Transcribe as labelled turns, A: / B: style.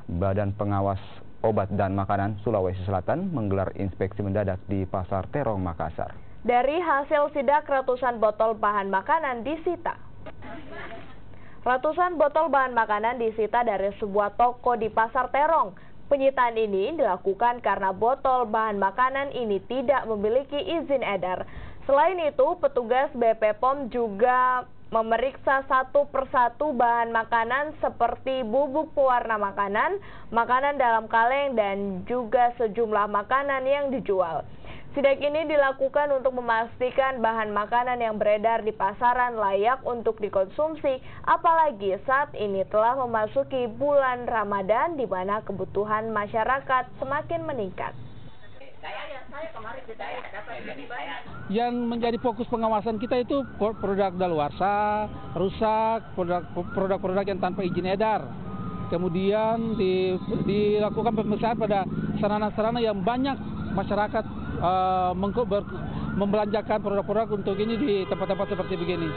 A: Badan Pengawas Obat dan Makanan Sulawesi Selatan menggelar inspeksi mendadak di Pasar Terong, Makassar.
B: Dari hasil sidak, ratusan botol bahan makanan disita. Ratusan botol bahan makanan disita dari sebuah toko di Pasar Terong. Penyitaan ini dilakukan karena botol bahan makanan ini tidak memiliki izin edar. Selain itu, petugas BP POM juga memeriksa satu persatu bahan makanan seperti bubuk pewarna makanan, makanan dalam kaleng, dan juga sejumlah makanan yang dijual. Sidak ini dilakukan untuk memastikan bahan makanan yang beredar di pasaran layak untuk dikonsumsi, apalagi saat ini telah memasuki bulan Ramadan di mana kebutuhan masyarakat semakin meningkat.
C: Yang menjadi fokus pengawasan kita itu produk daluarsa, rusak, produk-produk yang tanpa izin edar. Kemudian dilakukan pemeriksaan pada sarana-sarana yang banyak masyarakat membelanjakan produk-produk untuk ini di tempat-tempat seperti begini.